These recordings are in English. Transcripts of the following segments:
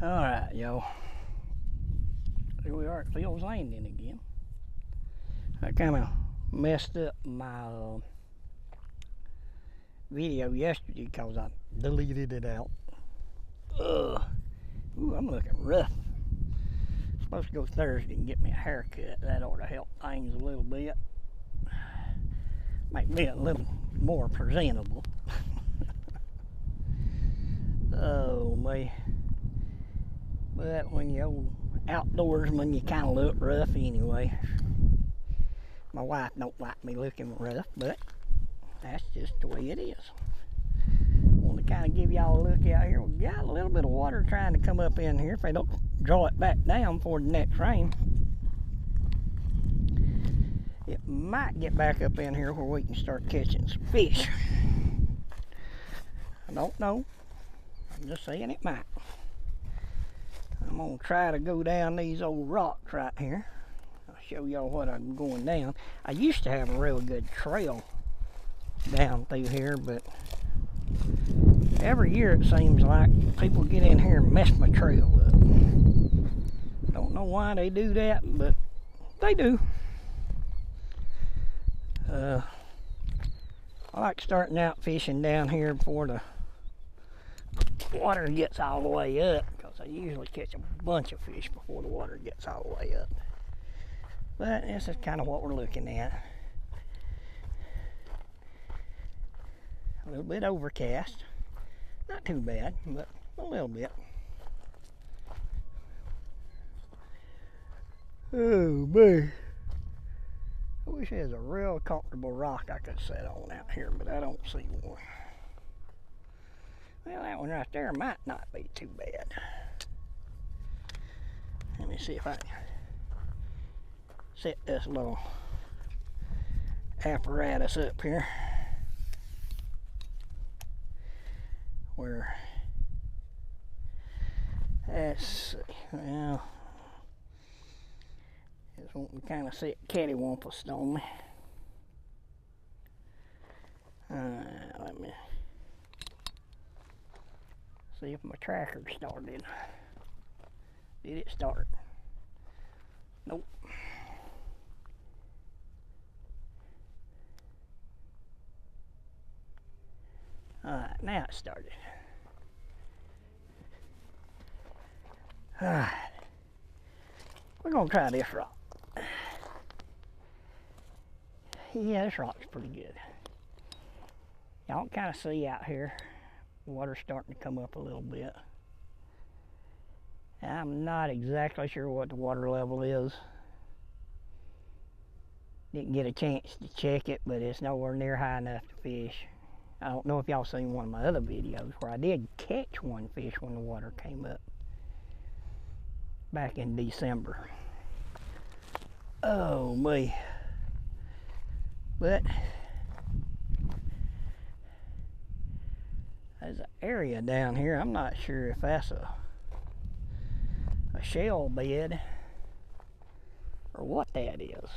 Alright, y'all. Here we are at Phil's Landing again. I kind of messed up my video yesterday because I deleted it out. Ugh. Ooh, I'm looking rough. Supposed to go Thursday and get me a haircut. That ought to help things a little bit. Make me a little more presentable. Oh, man. But when you're outdoorsman, you kind of look rough anyway. My wife don't like me looking rough, but that's just the way it is. Want to kind of give y'all a look out here. We got a little bit of water trying to come up in here. If they don't draw it back down for the next rain, it might get back up in here where we can start catching some fish. I don't know. I'm just saying it might. I'm going to try to go down these old rocks right here. I'll show y'all what I'm going down. I used to have a real good trail down through here, but every year it seems like people get in here and mess my trail up. Don't know why they do that, but they do. I like starting out fishing down here before the water gets all the way up, because I usually catch a bunch of fish before the water gets all the way up. But this is kind of what we're looking at. A little bit overcast. Not too bad, but a little bit. Oh, man. I wish there was a real comfortable rock I could sit on out here, but I don't see one. Well, that one right there might not be too bad. Let me see if I can set this little apparatus up here where, let's see, well, this won't kind of sit cattywampus on me. Let me see if my tracker started. Did it start? Nope. Alright, now it started. Alright. We're going to try this rock. Yeah, this rock's pretty good. Y'all can kind of see out here, water's starting to come up a little bit. I'm not exactly sure what the water level is. Didn't get a chance to check it, but it's nowhere near high enough to fish. I don't know if y'all seen one of my other videos where I did catch one fish when the water came up back in December. Oh me. But there's an area down here. I'm not sure if that's a shell bed or what that is.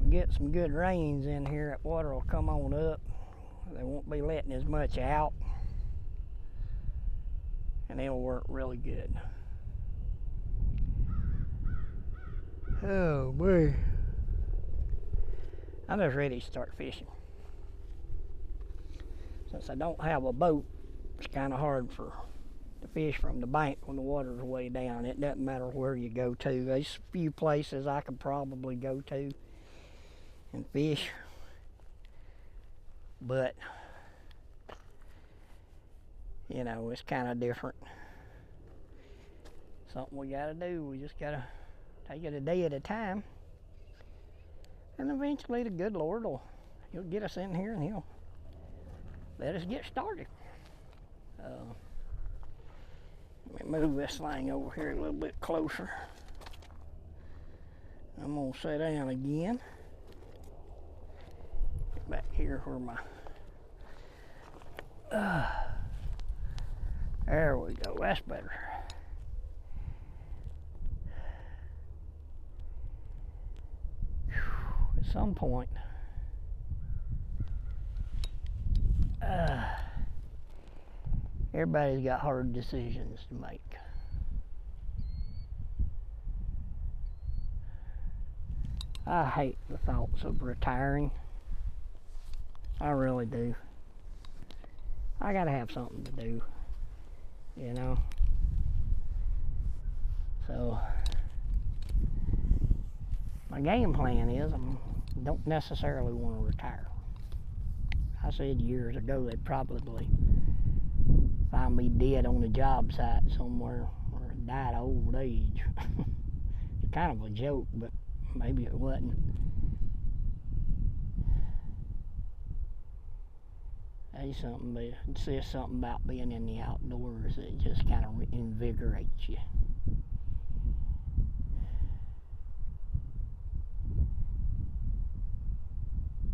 Get some good rains in here, that water will come on up. They won't be letting as much out, and it'll work really good. Oh boy, I'm just ready to start fishing. Since I don't have a boat, it's kind of hard to fish from the bank when the water's way down. It doesn't matter where you go to. There's a few places I could probably go to and fish, but you know, it's kind of different. Something we gotta do. We just gotta take it a day at a time, and eventually the good Lord he'll get us in here and he'll let us get started. Let me move this thing over here a little bit closer. I'm gonna sit down again. Get back here where my there we go. That's better. some point, everybody's got hard decisions to make. I hate the thoughts of retiring. I really do. I gotta have something to do, you know. So my game plan is I don't necessarily want to retire. I said years ago they'd probably find me dead on a job site somewhere or died of old age. It's kind of a joke, but maybe it wasn't. It says something about being in the outdoors that just kind of invigorates you.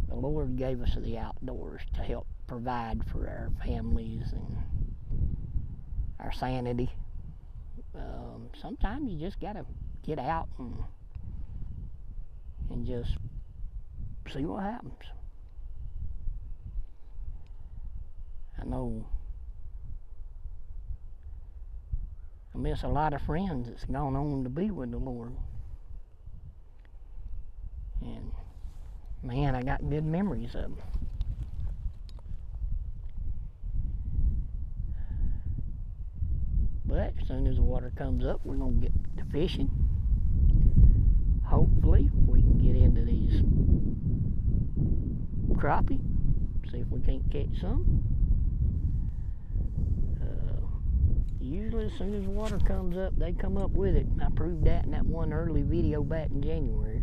The Lord gave us the outdoors to help provide for our families and our sanity. Sometimes you just gotta get out and just see what happens. I know I miss a lot of friends that's gone on to be with the Lord. And man, I got good memories of them. But as soon as the water comes up, we're going to get to fishing. Hopefully, we can get into these crappie, see if we can't catch some. Usually as soon as the water comes up, they come up with it. I proved that in that one early video back in January.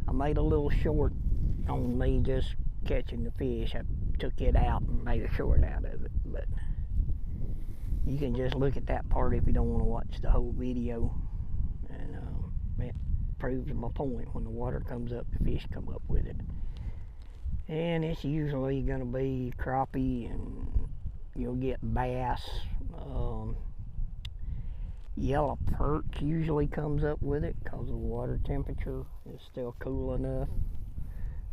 I made a little short on me just catching the fish. I took it out and made a short out of it. But you can just look at that part if you don't want to watch the whole video. And it proves my point. When the water comes up, the fish come up with it. And it's usually going to be crappie, and you'll get bass. Yellow perch usually comes up with it because the water temperature is still cool enough.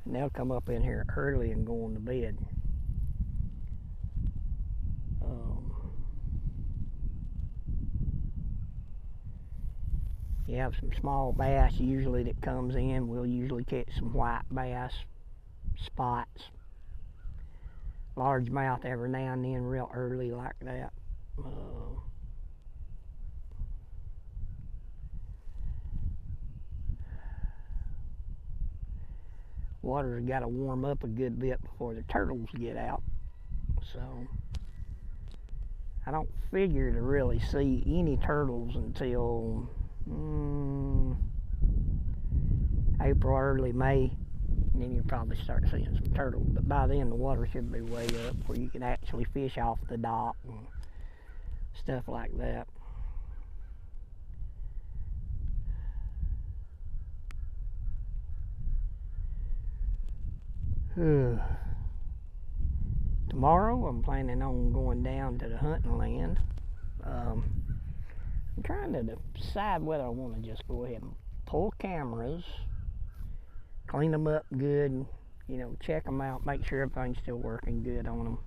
And they'll come up in here early and go on to bed. You have some small bass usually that comes in. We'll usually catch some white bass, spots, largemouth every now and then real early like that. Water's got to warm up a good bit before the turtles get out. So I don't figure to really see any turtles until April, early May. And then you'll probably start seeing some turtles. But by then the water should be way up where you can actually fish off the dock and stuff like that. Tomorrow I'm planning on going down to the hunting land. I'm trying to decide whether I want to just go ahead and pull cameras, clean them up good, you know, check them out, make sure everything's still working good on them,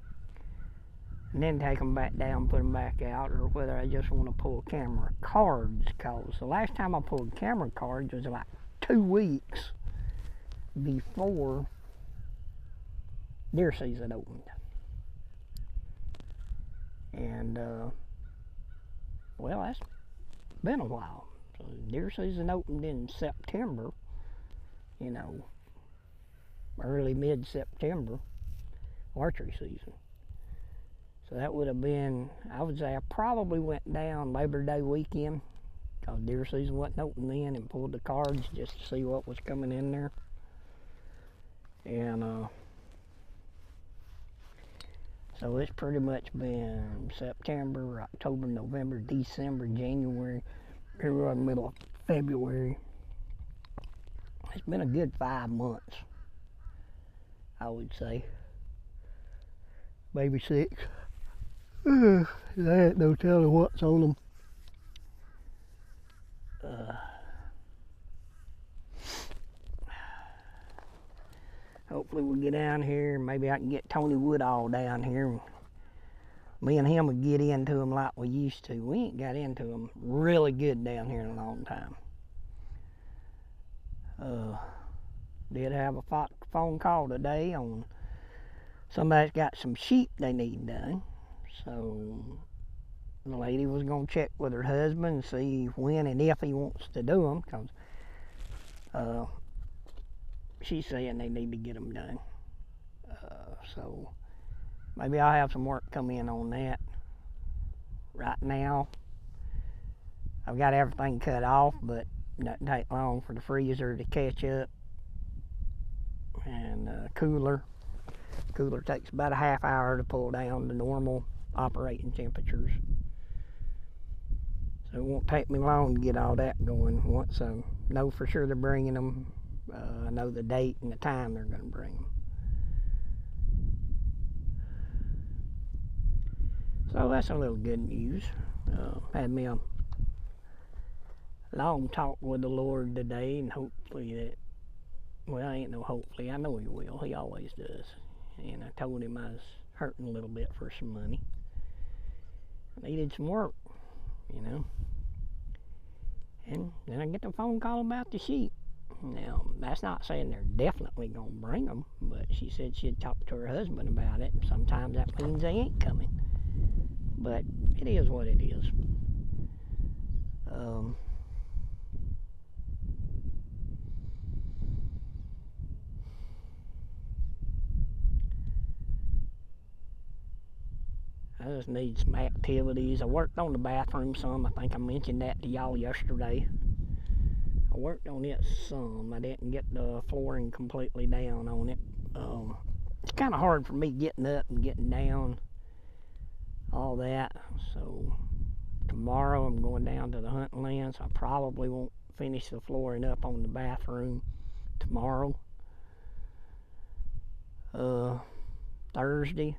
and then take them back down, put them back out, or whether I just want to pull camera cards, because the last time I pulled camera cards was about 2 weeks before deer season opened. And well, that's been a while. So deer season opened in September, you know, early mid-September, archery season. So that would have been, I would say I probably went down Labor Day weekend, because deer season wasn't open then, and pulled the cards just to see what was coming in there. And so it's pretty much been September, October, November, December, January, here we're in the middle of February. It's been a good 5 months, I would say. Maybe 6. There ain't no telling what's on them. hopefully we'll get down here. Maybe I can get Tony Woodall down here. Me and him will get into them like we used to. We ain't got into them really good down here in a long time. Did have a phone call today on somebody's got some sheep they need done. So the lady was going to check with her husband and see when and if he wants to do them, because she's saying they need to get them done. So maybe I'll have some work come in on that. Right now, I've got everything cut off, but it doesn't take long for the freezer to catch up. And cooler takes about a half hour to pull down to normal operating temperatures. So it won't take me long to get all that going. Once I know for sure they're bringing them, I know the date and the time they're going to bring them. So that's a little good news. Had me a long talk with the Lord today, and hopefully that, well, ain't no hopefully, I know He will. He always does. And I told Him I was hurting a little bit for some money. I needed some work, you know. And then I get the phone call about the sheep. Now, that's not saying they're definitely going to bring them, but she said she'd talk to her husband about it. Sometimes that means they ain't coming. But it is what it is. I just need some activities. I worked on the bathroom some. I think I mentioned that to y'all yesterday. I worked on it some. I didn't get the flooring completely down on it. It's kind of hard for me getting up and getting down, all that. So tomorrow I'm going down to the hunting land, so I probably won't finish the flooring up on the bathroom tomorrow. Thursday,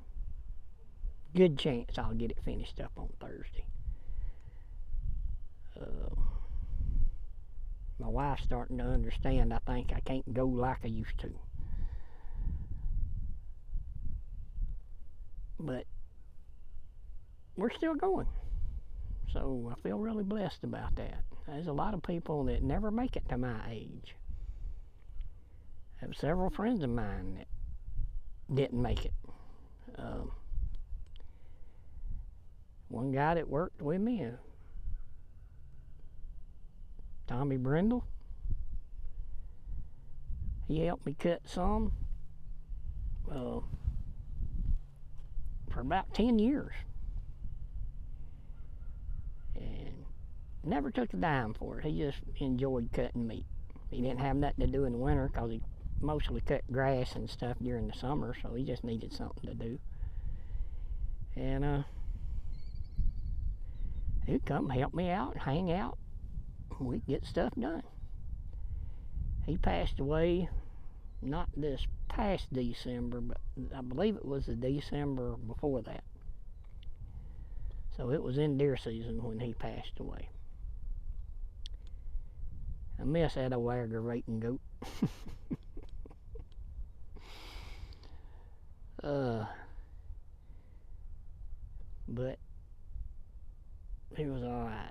good chance I'll get it finished up on Thursday. My wife's starting to understand. I think I can't go like I used to. But we're still going. So I feel really blessed about that. There's a lot of people that never make it to my age. I have several friends of mine that didn't make it. One guy that worked with me, Tommy Brindle, he helped me cut some for about 10 years. And never took a dime for it. He just enjoyed cutting meat. He didn't have nothing to do in the winter because he mostly cut grass and stuff during the summer, so he just needed something to do. And he'd come help me out, hang out, and we'd get stuff done. He passed away not this past December, but I believe it was the December before that. So it was in deer season when he passed away. I miss that old aggravating goat. But he was alright.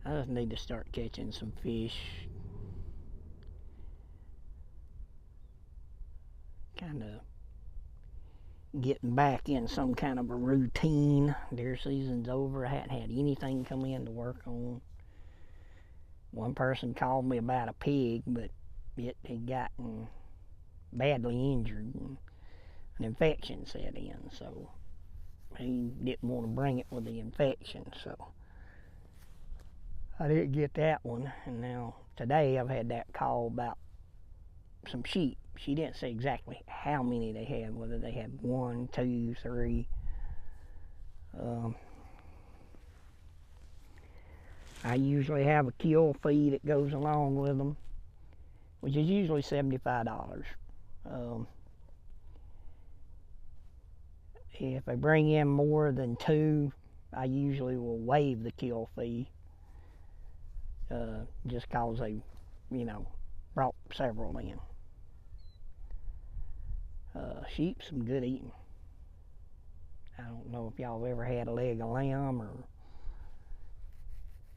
I just need to start catching some fish. Kind of getting back in some kind of a routine. Deer season's over. I hadn't had anything come in to work on. One person called me about a pig, but it had gotten badly injured and an infection set in, so he didn't want to bring it with the infection, so I didn't get that one. And now today I've had that call about some sheep. She didn't say exactly how many they had, whether they had 1, 2, 3. I usually have a kill fee that goes along with them, which is usually $75. If they bring in more than 2, I usually will waive the kill fee, just cause they, brought several in. Sheep, some good eating. I don't know if y'all ever had a leg of lamb or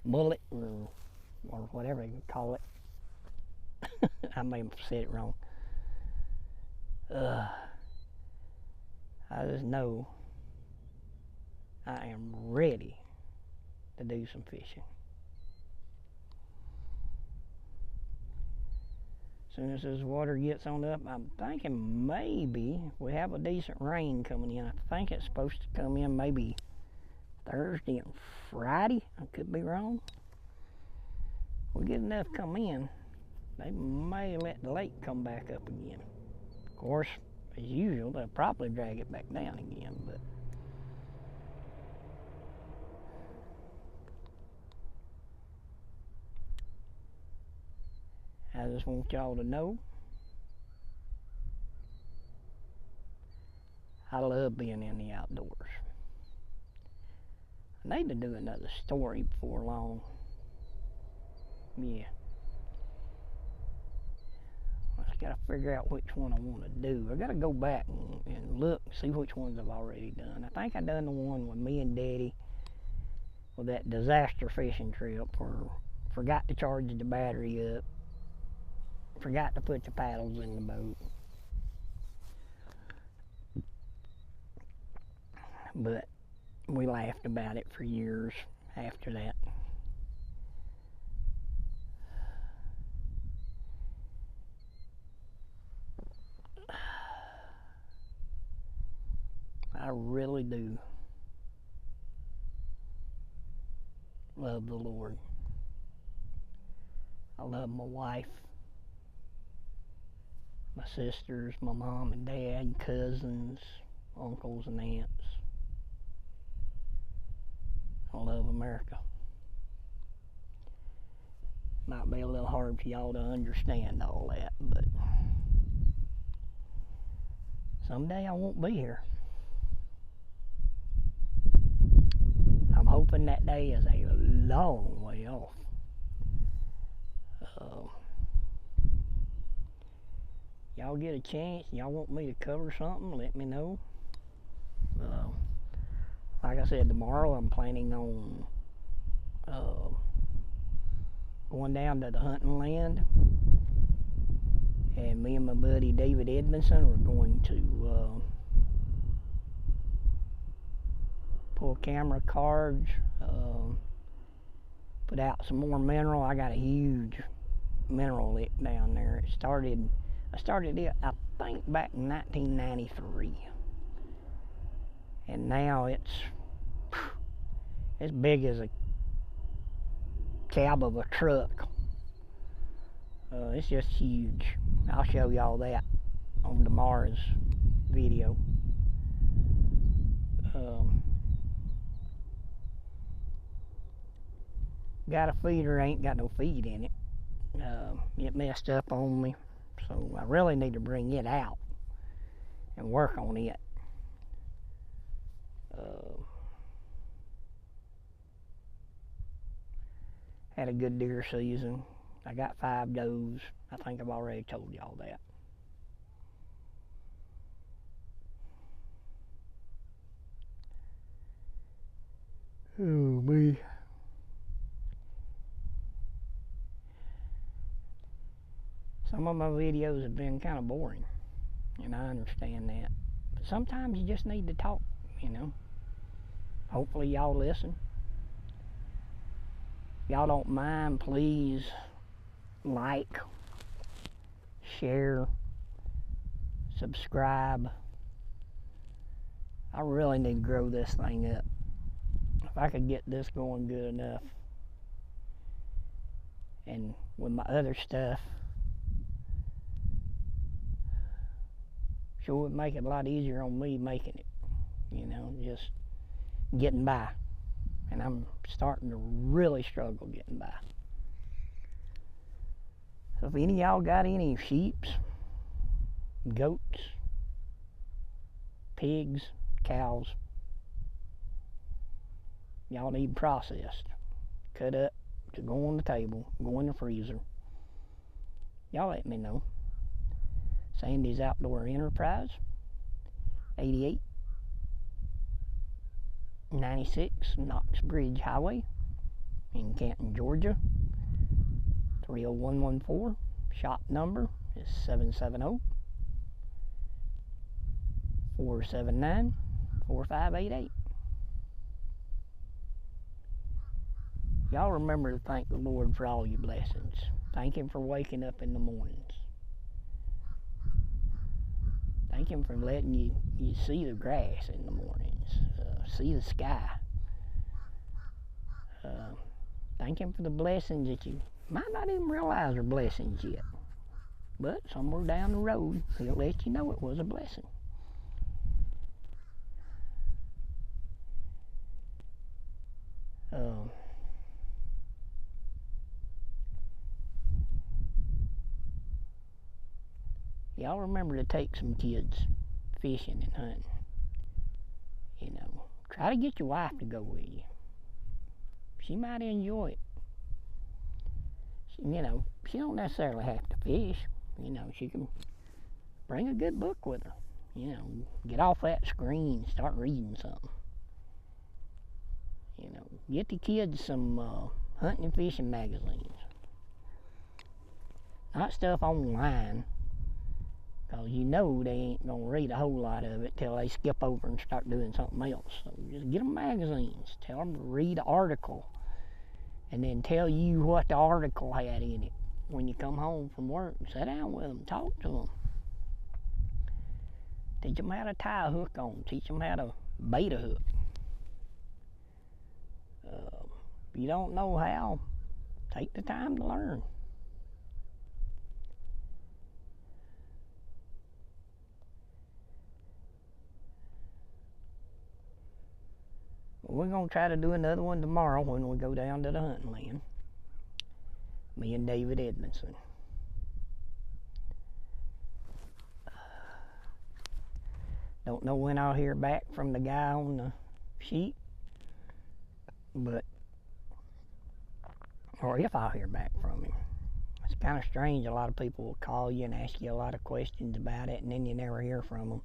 mullet or whatever you call it. I may have said it wrong. I just know I am ready to do some fishing. As soon as this water gets on up, I'm thinking maybe we have a decent rain coming in. I think it's supposed to come in maybe Thursday and Friday. I could be wrong. We get enough come in, they may let the lake come back up again. Of course, as usual, they'll probably drag it back down again, but I just want y'all to know I love being in the outdoors. I need to do another story before long. Yeah. I just gotta figure out which one I want to do. I gotta go back and look, see which ones I've already done. I think I done the one with me and Daddy with that disaster fishing trip where forgot to charge the battery up, forgot to put the paddles in the boat. But we laughed about it for years after that. I really do love the Lord. I love my wife, my sisters, my mom and dad, cousins, uncles and aunts. I love America. Might be a little hard for y'all to understand all that, but someday I won't be here. I'm hoping that day is a long way off. Y'all get a chance, y'all want me to cover something, let me know. Like I said, tomorrow I'm planning on going down to the hunting land, and me and my buddy David Edmondson are going to pull camera cards, put out some more mineral. I got a huge mineral lick down there. I started it, I think, back in 1993, and now it's as big as a cab of a truck. It's just huge. I'll show y'all that on tomorrow's video. Got a feeder, ain't got no feed in it. It messed up on me, so I really need to bring it out and work on it. Had a good deer season. I got 5 does. I think I've already told y'all that. Oh me. Some of my videos have been kind of boring, and I understand that. But sometimes you just need to talk, Hopefully y'all listen. Y'all don't mind, please like, share, subscribe. I really need to grow this thing up. If I could get this going good enough, and with my other stuff, sure would make it a lot easier on me making it, just getting by. And I'm starting to really struggle getting by. So if any of y'all got any sheeps, goats, pigs, cows. Y'all need processed, cut up to go on the table, go in the freezer. Y'all let me know. Sandy's Outdoor Enterprise, 8896 Knox Bridge Highway in Canton, Georgia, 30114. Shop number is 770-479-4588. Y'all remember to thank the Lord for all your blessings. Thank Him for waking up in the mornings. Thank Him for letting you see the grass in the mornings, see the sky. Thank Him for the blessings that you might not even realize are blessings yet. But somewhere down the road, He'll let you know it was a blessing. Y'all remember to take some kids fishing and hunting. You know, try to get your wife to go with you. She might enjoy it. You know, she don't necessarily have to fish. You know, she can bring a good book with her. You know, get off that screen, start reading something. You know, get the kids some hunting and fishing magazines. Not stuff online, because you know they ain't going to read a whole lot of it till they skip over and start doing something else. So just get them magazines. Tell them to read the article, and then tell you what the article had in it. When you come home from work, sit down with them, talk to them. Teach them how to tie a hook on. Teach them how to bait a hook. If you don't know how, take the time to learn. We're going to try to do another one tomorrow when we go down to the hunting land. Me and David Edmondson. Don't know when I'll hear back from the guy on the sheet, but, or if I'll hear back from him. It's kind of strange. A lot of people will call you and ask you a lot of questions about it, and then you never hear from them.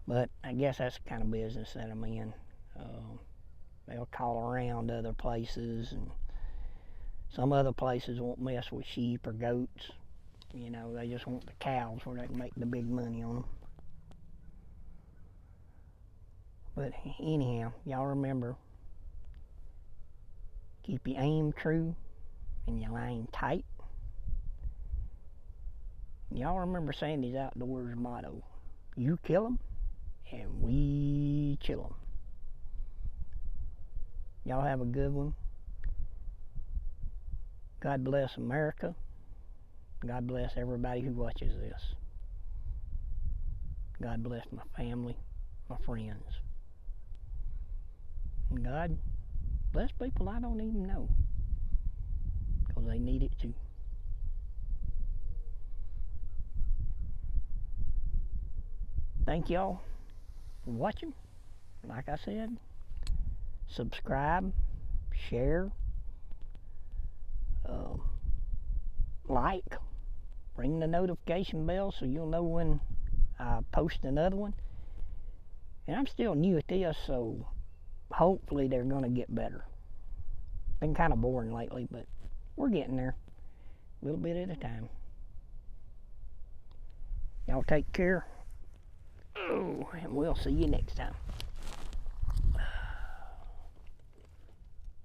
But I guess that's the kind of business that I'm in. They'll call around other places, and some other places won't mess with sheep or goats. You know, they just want the cows where they can make the big money on them. But anyhow, y'all remember, keep your aim true and your line tight. Y'all remember Sandy's Outdoors motto, you kill 'em and we chill 'em. Y'all have a good one. God bless America. God bless everybody who watches this. God bless my family, my friends. And God bless people I don't even know, because they need it too. Thank y'all for watching. Like I said, subscribe, share, like, ring the notification bell so you'll know when I post another one. And I'm still new at this, so hopefully they're going to get better. Been kind of boring lately, but we're getting there, a little bit at a time. Y'all take care. Oh, and we'll see you next time.